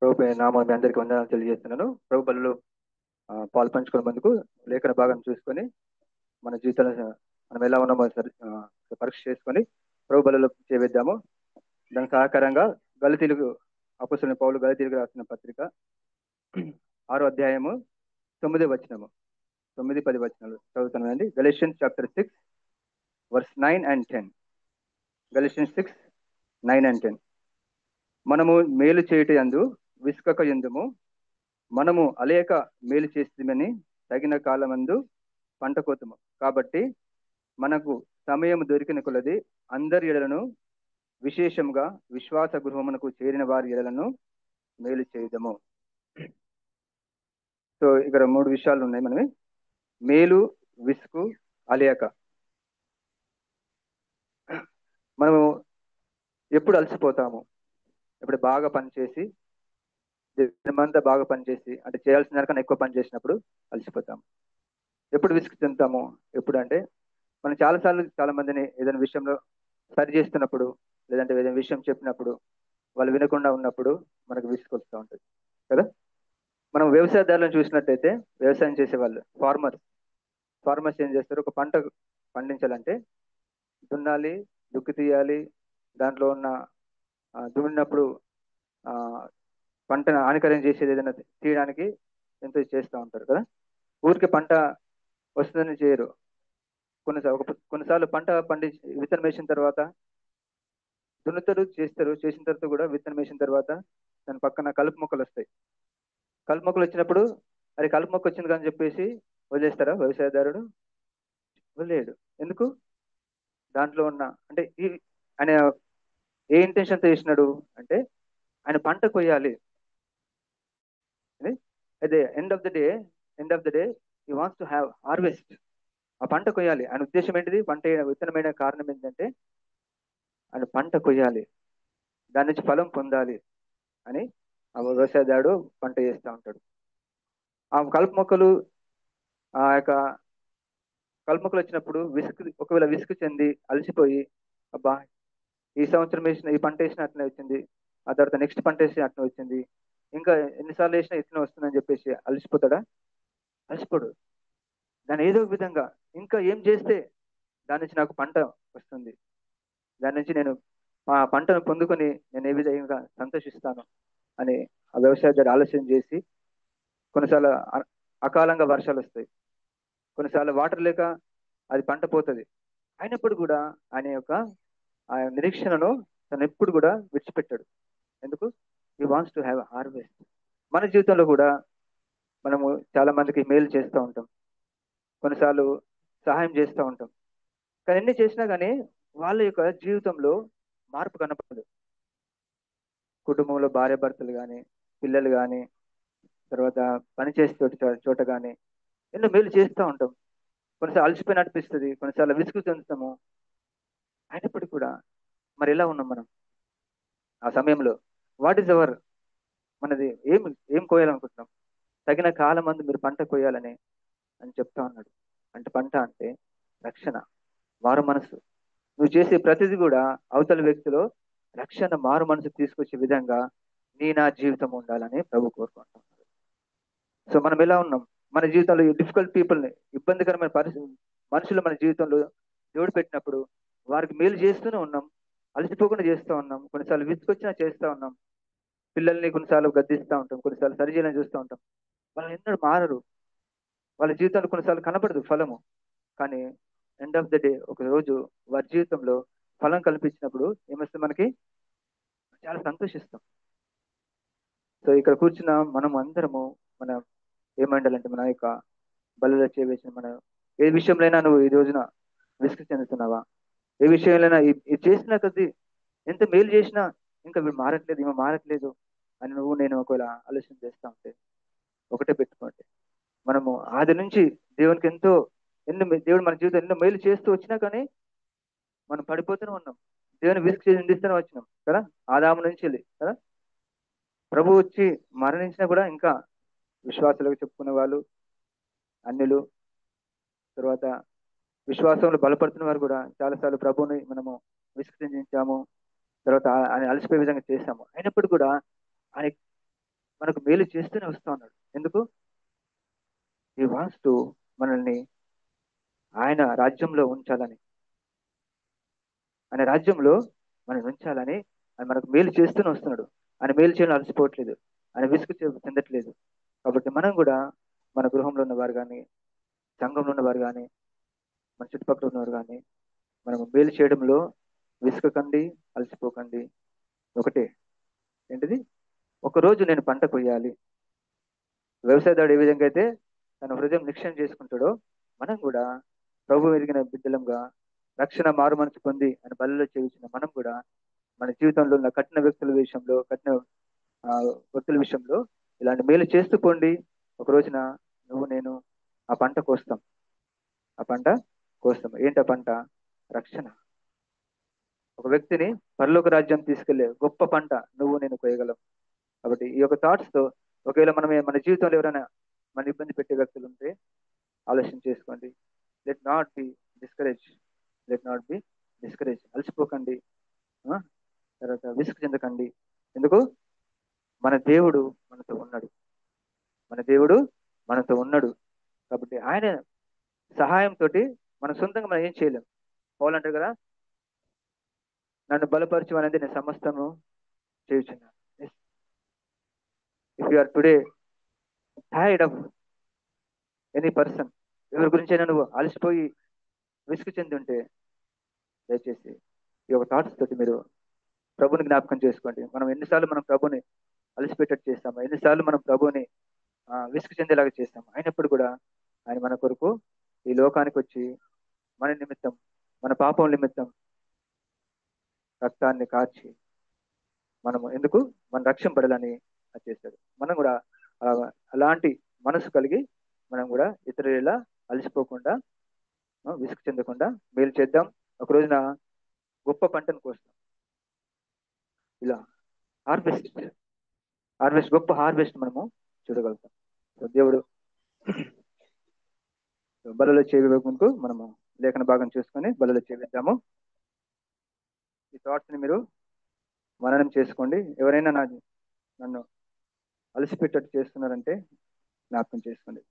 ప్రభు నామం మీ అందరికీ వందనాలు తెలియజేస్తున్నాను. ప్రభు బలులు పాలు పంచుకున్నందుకు లేఖన భాగం చూసుకొని మన జీవితాలను మనం ఎలా ఉన్నామో పరీక్ష చేసుకొని ప్రభు బలులు చేద్దాము. దానికి సహకారంగా గలతీలకు అపొస్తలుడైన పౌలు గలతీలకు రాసిన పత్రిక 6వ అధ్యాయము 9వ వచనము 9-10 వచనాలు చదువుతున్నానండి. Galatians chapter 6 verse 9 and 10. Galatians 6, 9 and 10. మనము మేలు చేయుట యందు విసుకక యుందుము, మనము అలేక మేలు చేస్తుందని తగిన కాలమందు పంట కోతము. కాబట్టి మనకు సమయం దొరికిన కొలది అందరి ఎడలను, విశేషంగా విశ్వాస గృహమునకు చేరిన వారి ఎడలను మేలు చేయదము. సో ఇక్కడ 3 విషయాలు ఉన్నాయి. మనమే మేలు, విసుగు, అలేక. మనము ఎప్పుడు అలసిపోతాము? ఇప్పుడు బాగా పనిచేసి దినమంతా బాగా పనిచేసి, అంటే చేయాల్సిన దానికన్నా ఎక్కువ పని చేసినప్పుడు అలసిపోతాము. ఎప్పుడు విసుగు చెందుతాము? ఎప్పుడు అంటే మనం చాలా మందిని ఏదైనా విషయంలో సరి చేస్తున్నప్పుడు, లేదంటే ఏదైనా విషయం చెప్పినప్పుడు వాళ్ళు వినకుండా ఉన్నప్పుడు మనకు విసుగు వస్తూ ఉంటుంది కదా. మనం వ్యవసాయదారులను చూసినట్టయితే, వ్యవసాయం చేసే వాళ్ళు ఫార్మర్స్ ఏం చేస్తారు? ఒక పంట పండించాలంటే దున్నాలి, దుక్కి తీయాలి, దాంట్లో ఉన్న దున్నినప్పుడు పంటను హానికరం చేసేది ఏదైనా తీయడానికి ఎంతో చేస్తూ ఉంటారు కదా. ఊరికి పంట వస్తుందని చేయరు. కొన్నిసార్లు పంట పండించి విత్తనం వేసిన తర్వాత దున్నుతారు, చేసిన తర్వాత కూడా విత్తనం వేసిన తర్వాత దాని పక్కన కలుపు మొక్కలు వస్తాయి. కలుపు మొక్కలు వచ్చినప్పుడు అది కలుపు మొక్క వచ్చింది కానీ చెప్పేసి వదిలేస్తారా వ్యవసాయదారుడు? వదిలేయడు. ఎందుకు? దాంట్లో ఉన్న అంటే ఆయన ఏ ఇంటెన్షన్తో చేసినాడు అంటే ఆయన పంట కొయ్యాలి. అదే end of the day he wants to have harvest. ఆ పంట కొయ్యాలి. ఆయన ఉద్దేశం ఏంటిది? పంట విత్తనమైన కారణం ఏంటంటే ఆయన పంట కొయ్యాలి, దాని నుంచి ఫలం పొందాలి అని ఆ వ్యవసాయదారుడు పంట చేస్తూ ఉంటాడు. ఆ కలుపు మొక్కలు వచ్చినప్పుడు ఒకవేళ విసుగు చెంది అలసిపోయి, అబ్బా ఈ సంవత్సరం ఈ పంట వేసిన అట్లనే వచ్చింది, ఆ తర్వాత నెక్స్ట్ పంట వేసిన అట్లనే వచ్చింది, ఇంకా ఎన్నిసార్లు వేసినా ఇట్లనే వస్తుందని చెప్పేసి అలసిపోతాడా? అలసిపోడు. దాని ఏదో ఒక విధంగా ఇంకా ఏం చేస్తే దాని నుంచి నాకు పంట వస్తుంది, దాని నుంచి నేను ఆ పంటను పొందుకొని నేను ఏ విధంగా సంతోషిస్తాను అని ఆ వ్యవసాయదారు ఆలోచన చేసి, కొన్నిసార్లు అకాలంగా వర్షాలు వస్తాయి, కొన్నిసార్లు వాటర్ లేక అది పంట పోతుంది. అయినప్పుడు కూడా ఆయన యొక్క ఆ నిరీక్షణను తను ఎప్పుడు కూడా విడిచిపెట్టాడు. ఎందుకు? He wants to have harvest. మన జీవితంలో కూడా మనము చాలా మందికి మేలు చేస్తూ ఉంటాం, కొన్నిసార్లు సహాయం చేస్తూ ఉంటాం. కానీ ఎన్ని చేసినా కానీ వాళ్ళ యొక్క జీవితంలో మార్పు కనపడదు. కుటుంబంలో భార్య భర్తలు కానీ, పిల్లలు కానీ, తర్వాత పనిచేసే చోట కానీ ఎన్నో మేలు చేస్తూ ఉంటాం. కొన్నిసార్లు అలసిపోయిన అనిపిస్తుంది, కొన్నిసార్లు విసుగు చెందుతాము. అయినప్పటికీ కూడా మరి ఎలా ఉన్నాం మనం ఆ సమయంలో? వాట్ ఈస్ అవర్ మనది ఏం కోయాలనుకుంటున్నాం? తగిన కాలం అందు మీరు పంట కోయాలని అని చెప్తా ఉన్నాడు. అంటే పంట అంటే రక్షణ, మారు మనసు. నువ్వు చేసే ప్రతిదీ కూడా అవతల వ్యక్తిలో రక్షణ, మారు మనసు తీసుకొచ్చే విధంగా నా జీవితం ఉండాలని ప్రభు కోరుకుంటున్నాడు. సో మనం ఎలా ఉన్నాం? మన జీవితంలో డిఫికల్ట్ పీపుల్ని, ఇబ్బందికరమైన మనుషులు మన జీవితంలో దేవుడు పెట్టినప్పుడు వారికి మేలు చేస్తూనే ఉన్నాం, అలసిపోకుండా చేస్తూ ఉన్నాం, కొన్నిసార్లు విసుకొచ్చినా చేస్తూ ఉన్నాం. పిల్లల్ని కొన్నిసార్లు గద్దిస్తూ ఉంటాం, కొన్నిసార్లు సరిచేయాలని చూస్తూ ఉంటాం. వాళ్ళు ఎన్నడూ మారరు. వాళ్ళ జీవితాలు కొన్నిసార్లు కనపడదు ఫలము. కానీ ఎండ్ ఆఫ్ ద డే ఒక రోజు వారి జీవితంలో ఫలం కల్పించినప్పుడు ఏమొస్తుంది? మనకి చాలా సంతోషిస్తాం. సో ఇక్కడ కూర్చున్న మనం అందరము మన ఏమండాలంటే మన యొక్క బలలో చేసిన మన ఏ విషయంలో నువ్వు ఈ రోజున విసుగు చెందుతున్నావా? ఏ విషయంలో ఇది చేసినా కొద్ది ఎంత మేలు చేసినా ఇంకా వీడు మారట్లేదు, ఈమె మారట్లేదు అని నేను ఒకవేళ ఆలోచన చేస్తా ఉంటే ఒకటే పెట్టుకోండి, మనము ఆది నుంచి దేవునికి దేవుడు మన జీవితం ఎన్నో మేలు చేస్తూ వచ్చినా కానీ మనం పడిపోతూనే ఉన్నాం, దేవుని విసుగు చెందిస్తూనే వచ్చినాం కదా. ఆదాము నుంచి వెళ్ళి కదా ప్రభు వచ్చి మరణించినా కూడా ఇంకా విశ్వాసాలకు చెప్పుకునే వాళ్ళు, అన్యులు, తర్వాత విశ్వాసంలో బలపడుతున్న వారు కూడా చాలాసార్లు ప్రభువుని మనము విసుగు చెందించాము, తర్వాత ఆయన అలసిపోయే విధంగా చేశాము. అయినప్పుడు కూడా ఆయన మనకు మేలు చేస్తూనే వస్తా ఉన్నాడు. ఎందుకు? ఈ వాస్తు మనల్ని ఆయన రాజ్యంలో ఉంచాలని, ఆయన రాజ్యంలో మనం ఉంచాలని ఆయన మనకు మేలు చేస్తూనే వస్తున్నాడు. ఆయన మేలు చేయడం అలసిపోవట్లేదు, ఆయన విసుగు చెందట్లేదు. కాబట్టి మనం కూడా మన గృహంలో ఉన్నవారు కానీ, సంఘంలో ఉన్నవారు కానీ, మన చుట్టుపక్కల ఉన్నవారు కానీ, మనం మేలు చేయడంలో విసుకకండి, అలసిపోకండి. ఒకటే, ఏంటిది? ఒకరోజు నేను పంట కొయ్యాలి. వ్యవసాయదారుడు ఏ విధంగా అయితే తన హృదయం నిక్షేపం చేసుకుంటాడో, మనం కూడా ప్రభు ఎరిగిన బిడ్డలంగా రక్షణ మారు మనసు పొంది అని బలిలో చేయించిన మనం కూడా మన జీవితంలో ఉన్న కఠిన వ్యక్తుల విషయంలో, కఠిన ఆ, వ్యక్తుల విషయంలో ఇలాంటి మేలు చేస్తూ పోండి. ఒక రోజున నువ్వు నేను ఆ పంట కోస్తాం. ఆ పంట కోస్తాం. ఏంటి ఆ పంట? రక్షణ. ఒక వ్యక్తిని పరలోక రాజ్యం తీసుకెళ్లే గొప్ప పంట నువ్వు నేను కోయగలం. కాబట్టి ఈ యొక్క థాట్స్ తో ఒకవేళ మన జీవితంలో ఎవరైనా మన ఇబ్బంది పెట్టే వ్యక్తులు ఉంటే ఆలోచన చేసుకోండి. Let not be discourage. Let not be discourage. అలసిపోకండి. ఆ? తర్వాత విసుగు చెందకండి. ఎందుకు? మన దేవుడు మనతో ఉన్నాడు. మన దేవుడు మనతో ఉన్నాడు. కాబట్టి ఆయన సహాయంతో మన సొంతంగా మనం ఏం చేయలేం. పౌలు కదా, నన్ను బలపరచు అనేది నేను సమస్తము చేయుచున్నాను. If you are today tired of any person, ఎవరి గురించైనా నువ్వు అలసిపోయి విసుగు చెంది ఉంటే దయచేసి ఈ యొక్క థాట్స్ తోటి మీరు ప్రభుని జ్ఞాపకం చేసుకోండి. మనం ప్రభుని అలసిపెట్టట్టు చేస్తాము, ఎన్నిసార్లు మనం ప్రభుని విసుగు చెందేలాగా చేస్తాము. అయినప్పుడు కూడా ఆయన మన కొరకు ఈ లోకానికి వచ్చి మన నిమిత్తం, మన పాపం నిమిత్తం రక్తాన్ని కార్చి మనము ఎందుకు మన రక్షింపడాలని చేశాడు. మనం కూడా ఆ, అలాంటి మనసు కలిగి మనం కూడా ఇతరుల అలసిపోకుండా, విసుగు చెందకుండా మేలు చేద్దాం. ఒక రోజున గొప్ప పంటను కోస్తాం. ఇలా హార్వెస్ట్, గొప్ప హార్వెస్ట్ మనము చూడగలుగుతాం. సో దేవుడు బలలో చేయవకు మనము లేఖన భాగం చేసుకొని బలలో చేద్దాము. ఈ థాట్స్ ని మీరు మననం చేసుకోండి. ఎవరైనా నన్ను అలసిపెట్టట్టు చేస్తున్నారంటే జ్ఞాపకం చేసుకోండి.